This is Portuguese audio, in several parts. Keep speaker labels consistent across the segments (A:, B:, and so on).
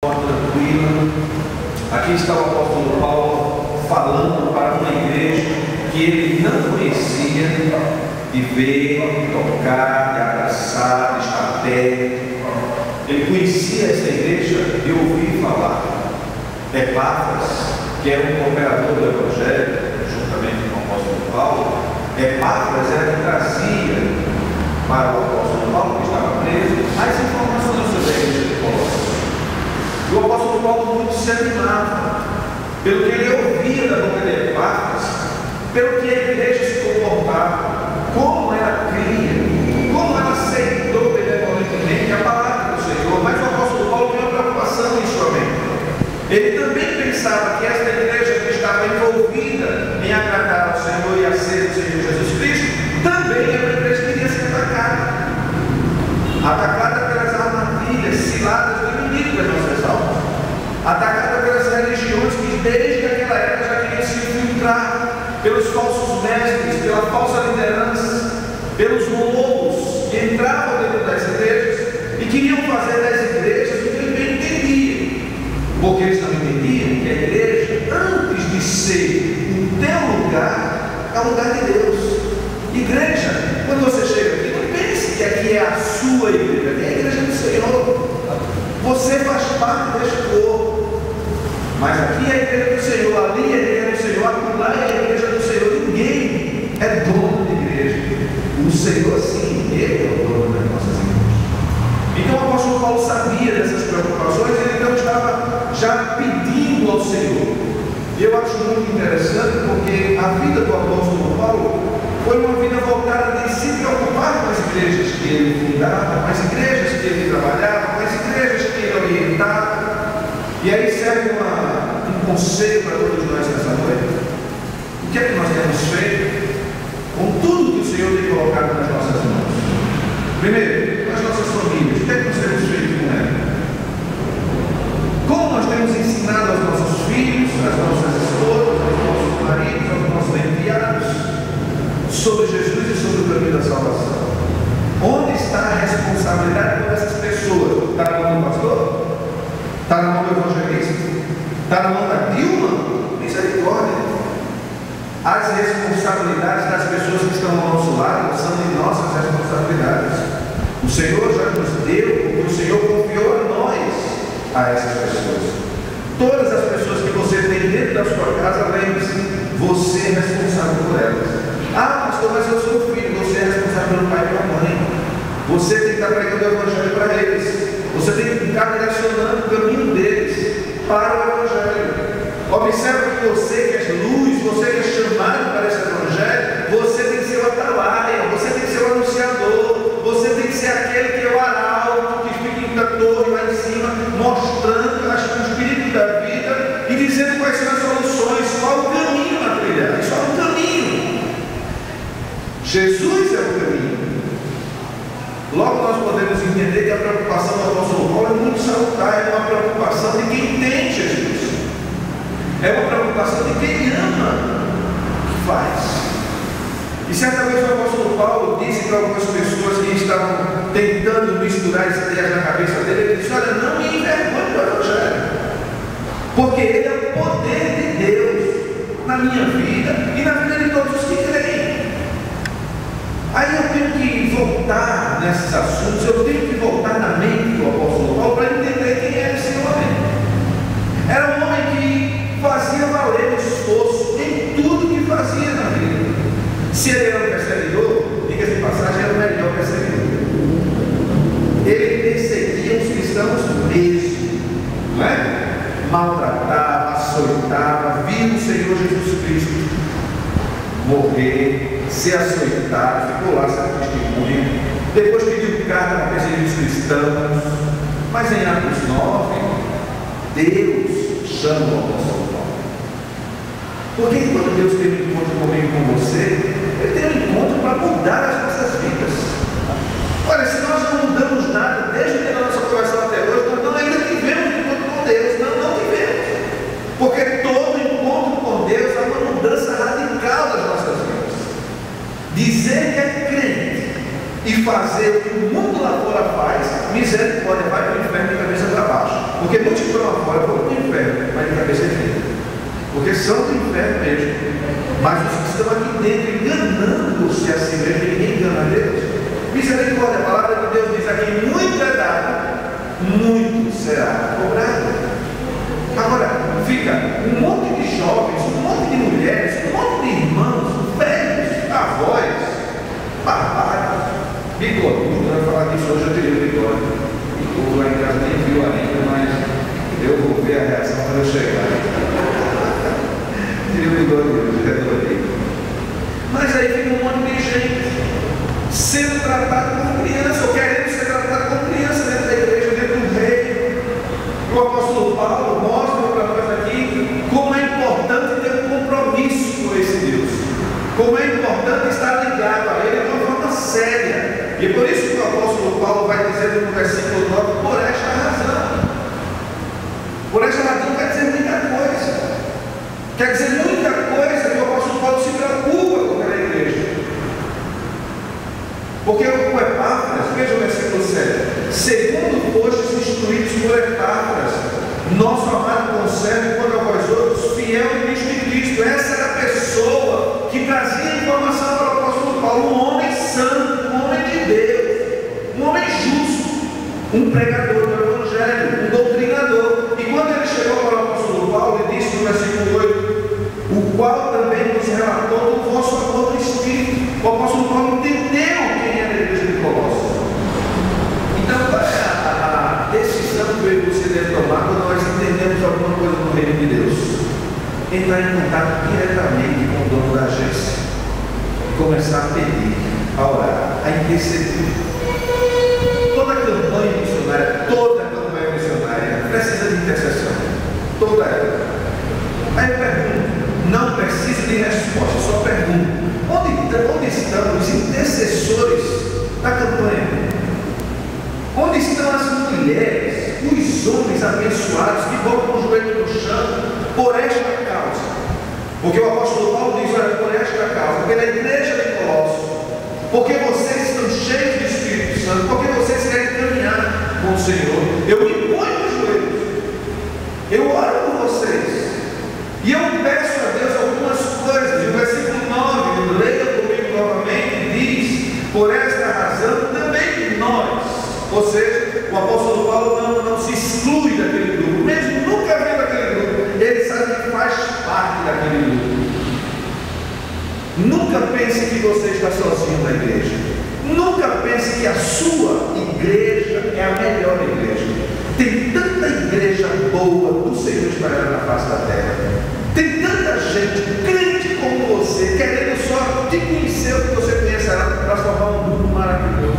A: tranquila. Aqui está o apóstolo Paulo falando para uma igreja que ele não conhecia, de ver, de tocar, de abraçar, de estar perto. Ele conhecia essa igreja de ouvir falar. Epáfras, que era um cooperador do Evangelho, juntamente com o apóstolo Paulo, Epáfras era que trazia para o apóstolo Paulo, que estava preso, as informações sobre a igreja de Colossos. E o apóstolo Paulo muito se animava pelo que ele ouvia da boca de Epáfras, pelo que a igreja se comportava, como ela cria, como ela aceitou benevolentemente a palavra do Senhor. Mas o apóstolo Paulo tinha uma preocupação em sua mente. Ele também pensava que esta igreja que estava envolvida em agradar ao Senhor e a ser do Senhor Jesus Cristo, também era uma igreja que iria ser atacada pelas armadilhas, ciladas do inimigo das nossas almas, atacada pelas religiões que desde aquela época já queriam se infiltrar, pelos falsos mestres, pela falsa liderança, pelos lobos que entravam dentro das igrejas e queriam fazer das igrejas o que ninguém entendia, porque eles não entendiam que a igreja, antes de ser o teu lugar, é o lugar de Deus. Igreja, quando você chega aqui, não pense que aqui é a sua igreja, aqui é a igreja do Senhor. Você faz parte deste corpo, mas aqui é a igreja do Senhor, ali é a igreja do Senhor, lá é a igreja do Senhor. Ninguém é dono de igreja. O Senhor, sim, Ele é o dono das nossas igrejas. Então o apóstolo Paulo sabia dessas preocupações, ele então estava já pedindo ao Senhor. E eu acho muito interessante, porque a vida do apóstolo Paulo foi uma vida voltada de se preocupar com as igrejas que ele fundava, com as igrejas que ele trabalhava, com as igrejas que ele orientava. E aí serve um conselho para todos nós nessa noite. O que é que nós temos feito com tudo que o Senhor tem colocado nas nossas mãos? Primeiro, as nossas famílias. O que é que nós temos feito com elas? Como nós temos ensinado aos nossos filhos, às nossas esposas, aos nossos maridos, aos nossos enviados, sobre Jesus e sobre o caminho da salvação? Onde está a responsabilidade por essas pessoas? Está na mão do pastor? Está na mão do evangelista? Está na mão da Dilma? Misericórdia! As responsabilidades das pessoas que estão ao nosso lado são de nossas responsabilidades. O Senhor já nos deu, porque o Senhor confiou a nós, a essas pessoas. Todas as pessoas que você tem dentro da sua casa, lembre-se, você é responsável por elas. Ah, pastor, mas eu sou filho, você é responsável pelo pai e pela mãe. Você tem que estar pregando o evangelho para eles. Você tem que ficar direcionando o caminho deles para o evangelho. Observe que você que é luz, você que é chamado para esse evangelho, você tem que ser o atalaia, você tem que ser o anunciador, você tem que ser aquele que é o arauto, que fica em torre lá em cima, mostrando o espírito da vida e dizendo quais são as soluções, qual o caminho a trilhar. Isso é um caminho. Jesus é o caminho. Logo nós podemos entender que a preocupação do apóstolo Paulo é muito salutar, é uma preocupação de quem tem Jesus. É uma preocupação de quem ama o que faz. E certa vez o apóstolo Paulo disse para algumas pessoas que estavam tentando misturar as ideias na cabeça dele, ele disse: olha, não me envergonhe do evangelho, porque ele é o poder de Deus na minha vida e na vida de todos os que creem. Aí eu tenho que voltar nesses assuntos, eu tenho que voltar na mente do apóstolo Paulo para entender quem era esse homem. Era um homem que fazia valer o esforço em tudo que fazia na vida. Se ele era um perseguidor, diga-se de passagem, era o melhor perseguidor. Ele perseguia os cristãos mesmo, não é? Maltratava, açoitava, via o Senhor Jesus Cristo morrer, ser açoitado, ficou lá sem testemunha, depois pediu carta para perseguir os cristãos. Mas em Atos 9, Deus chama o apóstolo Paulo. Porque quando Deus tem um encontro comigo e com você, Ele tem um encontro para mudar as nossas vidas. Olha, se nós não mudamos nada desde que a nossa conversão até hoje, nós não ainda tivemos um encontro com Deus. Não tivemos. Porque todo encontro com Deus é uma mudança radical das nossas vidas. Dizer que é crente e fazer o que o mundo lá fora faz, misericórdia, vai para o inferno de cabeça para baixo. Porque muitos estão lá fora vão para o inferno, mas de cabeça erguida, porque são do inferno mesmo. Mas os que estão aqui dentro, enganando-se a si mesmo, ninguém engana a Deus. Misericórdia, a palavra de Deus diz aqui: muito é dado, muito será cobrado. Agora, fica um monte de jovens, um monte de mulheres, um monte de irmãos, velhos, avós, papais, bigodudo. Eu vou falar disso hoje, eu teria bigode. O povo lá em casa nem viu ainda, mas eu vou ver a reação quando eu chegar. Teria o bigode hoje, redondinho. Mas aí fica um monte de gente sendo tratado como criança, ou querendo ser tratado como criança dentro da igreja, dentro do reino. O apóstolo Paulo mostra para nós aqui como é importante ter um compromisso com esse Deus, como é importante estar ligado a Ele de uma forma séria. E é por isso que o apóstolo Paulo vai dizer no versículo 9: por esta razão. Por esta razão quer dizer muita coisa. Quer dizer muita coisa que o apóstolo Paulo se preocupa com aquela igreja. Porque o Epáfras, veja o versículo 7: segundo fostes instruídos por Epáfras, nosso amado conservo, quanto a vós outros, fiel ministro de Cristo. Essa era a pessoa que trazia informação para o apóstolo Paulo, um homem santo, um homem de Deus, um homem justo, um pregador do Evangelho, um doutrinador. E quando ele chegou para o apóstolo Paulo, ele disse no versículo 8: o qual também nos relatou do vosso amor no Espírito. O apóstolo Paulo entendeu quem era a igreja de Colossos. Então, qual é a decisão que eu e você deve tomar quando nós entendemos alguma coisa no reino de Deus? Entrar em contato diretamente com o dono da agência e começar a pedir, a orar, a interceder. Toda campanha missionária precisa de intercessão. Toda ela. Aí eu pergunto, não preciso de resposta, só pergunto: onde estão os intercessores da campanha? Onde estão as mulheres, os homens abençoados que botam o joelho no chão por esta causa? Porque o apóstolo Paulo diz: olha, por esta causa, pela igreja de Colossos, porque vocês estão cheios do Espírito Santo, porque vocês querem caminhar com o Senhor, eu me ponho nos joelhos, eu oro por vocês, e eu peço a Deus algumas coisas. E o versículo 9, leia comigo novamente, diz: por esta razão também nós. Ou seja, o apóstolo Paulo não se exclui daquele grupo, mesmo nunca vendo aquele grupo, ele sabe que faz parte daquele grupo. Nunca pense que você está sozinho na igreja. Nunca pense que a sua igreja é a melhor igreja. Tem tanta igreja boa do Senhor espalhada na face da terra. Tem tanta gente crente como você, querendo só te conhecer o que você conhecerá para formar um grupo maravilhoso.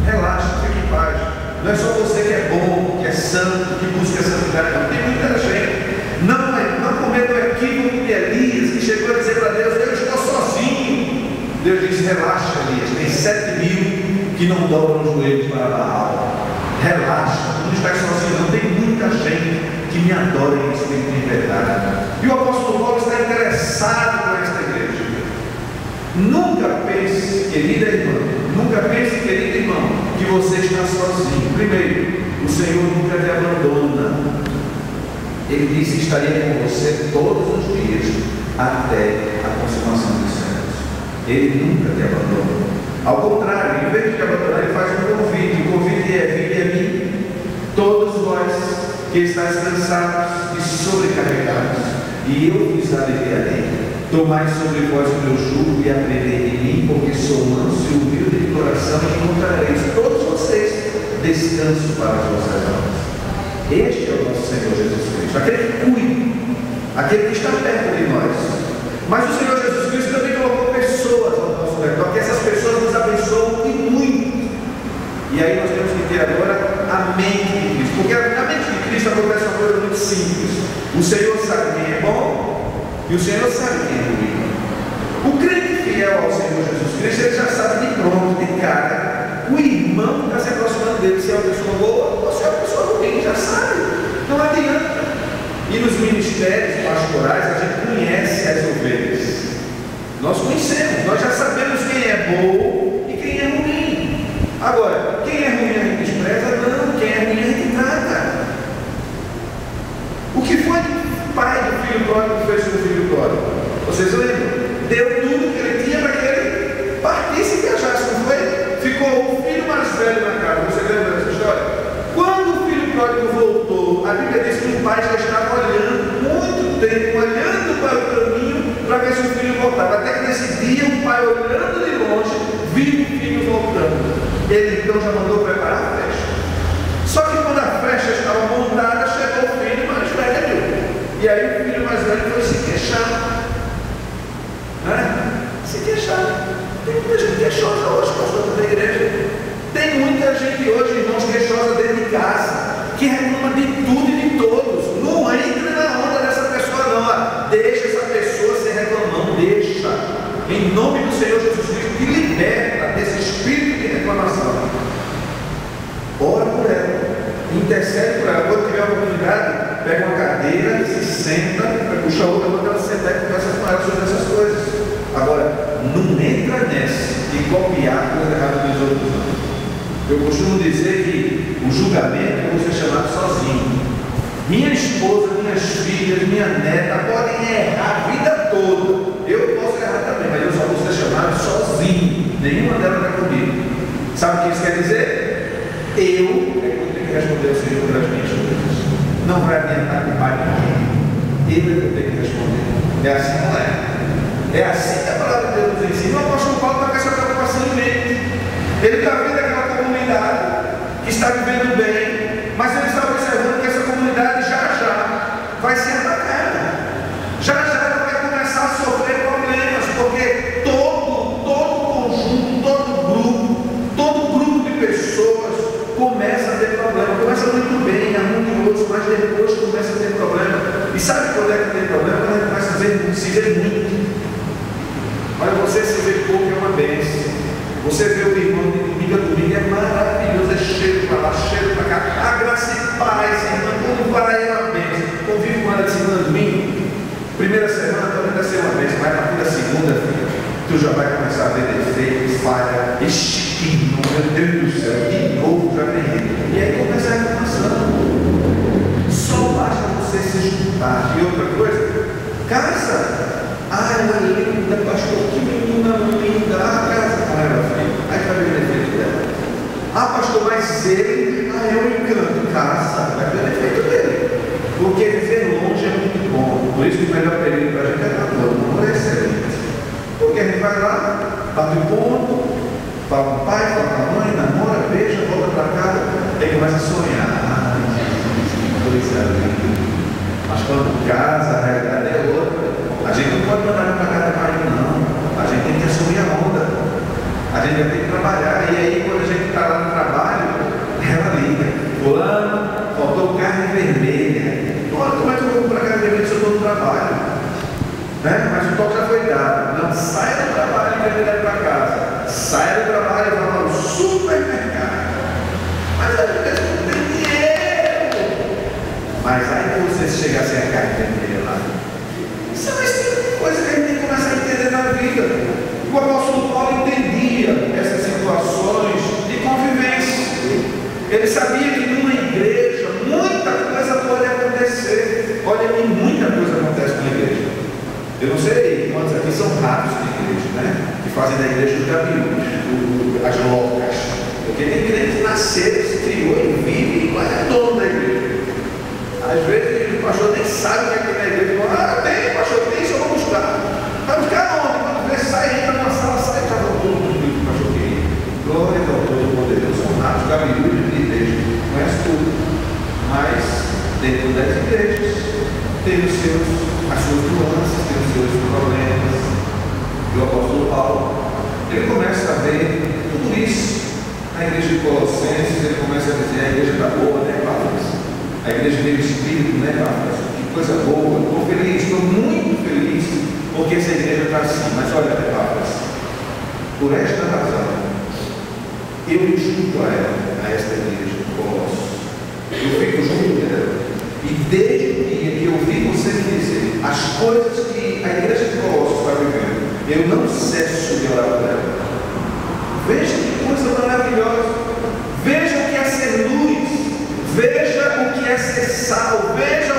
A: Relaxa, fique em paz. Não é só você que é bom, que é santo, que busca a santidade, não. Tem muita gente. Não cometa o equívoco de Elias, que chegou a dizer para Deus: eu estou sozinho. Deus disse: relaxa, Elias, tem 7.000 que não dobram os joelhos para Baal. Relaxa, tu não estás sozinho, não. Tem muita gente que me adora em espírito de verdade. E o apóstolo Paulo está interessado por esta igreja. Nunca pense, querida irmã, querido irmão, que você está sozinho. Primeiro, o Senhor nunca te abandona. Ele disse que estaria com você todos os dias até a consumação dos séculos. Ele nunca te abandona. Ao contrário, em vez de te abandonar, ele faz um convite. O convite é: vinde a mim, todos vós que estáis cansados e sobrecarregados, e eu vos aliviarei. Tomai sobre vós o meu jugo e aprendei de mim, porque sou manso e humilde de coração, e encontrareis todos vocês descanso para as vossas almas. Este é o nosso Senhor Jesus Cristo, aquele que cuida, aquele que está perto de nós. Mas o Senhor Jesus Cristo também colocou pessoas ao nosso redor, que essas pessoas nos abençoam e muito. E aí nós temos que ter agora a mente de Cristo, porque na mente de Cristo acontece uma coisa muito simples. O Senhor sabe quem é bom e o Senhor sabe quem é ruim. O crente fiel ao Senhor Jesus Cristo, ele já sabe de pronto, de cara, o irmão que está se aproximando dele, se é uma pessoa boa ou se é uma pessoa ruim, já sabe. Não adianta. E nos ministérios pastorais a gente conhece as ovelhas. Nós conhecemos, nós já sabemos quem é bom e quem é ruim. Agora, quem é ruim a gente despreza? Não, quem é ruim a gente trata. O que foi que o pai do filho pródigo fez com o filho pródigo? Vocês lembram? Deu tudo que ele tinha para que ele partisse e viajasse, não foi? Ficou o filho mais velho na casa. Você lembra dessa história? Quando o filho pródigo voltou, a Bíblia diz que o pai já estava olhando muito tempo, olhando para o caminho para ver se o filho voltava. Até que nesse dia o pai, olhando de longe, viu o filho voltando. Ele então já mandou preparar a festa. Só que quando a festa estava montada, chegou o filho mais velho. E aí o filho mais velho foi se queixar. Né? Se queixar. Tem muita gente queixosa hoje, pastor da igreja. Tem muita gente hoje, irmãos, queixosa dentro de casa, que reclama de tudo e de todos. Não entre na onda dessa pessoa, não. Deixa essa pessoa ser reclamão, deixa. Em nome do Senhor Jesus Cristo, te liberta desse espírito de reclamação. Ora por ela, intercede por ela. Quando tiver a oportunidade, pega uma cadeira, se senta, puxa a outra quando ela sentar e conversa com ela sobre essas coisas. Agora, não entra nessa de copiar coisa errada dos outros. Eu costumo dizer que o julgamento é você chamado sozinho. Minha esposa, minhas filhas, minha neta podem errar a vida toda. Eu posso errar também, mas eu só vou ser chamado sozinho. Nenhuma delas está comigo. Sabe o que isso quer dizer? Eu é que tenho que responder ao Senhor pelas minhas coisas. Não vai adiantar com o pai ninguém. Ele é que eu tenho que responder. É assim, não é? É assim que a palavra de Deus nos ensina. O apóstolo Paulo está com essa preocupação em mente. Ele está vendo aquela comunidade que está vivendo bem, mas ele está observando que essa comunidade já vai ser atacada. Já ela vai começar a sofrer problemas, porque todo conjunto, todo grupo de pessoas começa a ter problema. Começa muito bem, harmonioso, mas depois começa a ter problema. E sabe quando é que tem problema? Quando a gente começa a se ver muito. Olha, você se vê pouco é uma bênção. Você vê o irmão de domingo a domingo, é maravilhoso, é cheiro para lá, cheiro para cá. A graça e paz, irmão, como vai é uma bênção. Convive com ela de segunda a domingo. Primeira semana também vai ser uma bênção, mas a partir da segunda-feira, tu já vai começar a ver defeitos, falha, estigma, meu Deus do céu, de novo já tem ele. E aí começa a reclamação. Só basta você se juntar. E outra coisa, casa. Ela é linda, pastor, que menina linda. Casa com ela, filho. Aí vai ver o defeito dela. Pastor, mas ele, é um encanto. Casa, vai ver o defeito dele. Porque viver longe é muito bom. Por isso que o melhor período para a gente é namoro. Namoro é excelente. Porque a gente vai lá, bate o ponto, fala com o pai, fala com a mãe, namora, beija, volta para casa, aí começa a sonhar. Coisa linda. Mas quando casa, a realidade é outra. A gente não pode mandar para casa de marido, não. A gente tem que assumir a onda. A gente vai ter que trabalhar. E aí, quando a gente está lá no trabalho, ela liga. Fulano, faltou carne vermelha. Olha, como é que eu vou comprar carne vermelha se eu estou no trabalho? Né? Mas o toque já foi dado. Não, saia do trabalho e vai para casa. Saia do trabalho e vai para o supermercado. Mas a gente não tem dinheiro. Mas aí você chegar sem a carne vermelha lá. Isso é uma coisa que a gente tem que começar a entender na vida. O apóstolo Paulo entendia essas situações de convivência. Ele sabia que numa igreja muita coisa pode acontecer. Olha, muita coisa acontece na igreja. Eu não sei quantos aqui são ratos de igreja, né? Que fazem da igreja os gabiões, as loucas. Porque tem crente que nasceu, se criou e vive e é dono da igreja. Às vezes o pastor nem sabe o que é que tem na igreja. Tem, pastor, tem, só vou buscar. Vai buscar onde? Quando vê, sai, entra numa sala, sai, já voltou tudo que o pastor queria. Glória ao Todo-Poderoso. São ratos, gabiões de igreja. Conhece tudo. Mas, dentro das igrejas, tem as suas nuances, tem os seus problemas. E o apóstolo Paulo, ele começa a ver tudo isso. Na igreja de Colossenses, ele começa a dizer: a igreja está boa, né, Paulo? A igreja veio espírito, né, Paulo? Que coisa boa. Estou feliz, estou muito feliz, porque essa igreja está assim. Mas olha, Paulo, por esta razão, eu me junto a ela, a esta igreja de Colossos. Eu fico junto dela. E desde o dia que eu vi você me dizer as coisas que a igreja de Colossos está vivendo, eu não cesso de orar por ela. Veja que coisa maravilhosa. Veja o que é ser luz. Veja o que é ser sal. Veja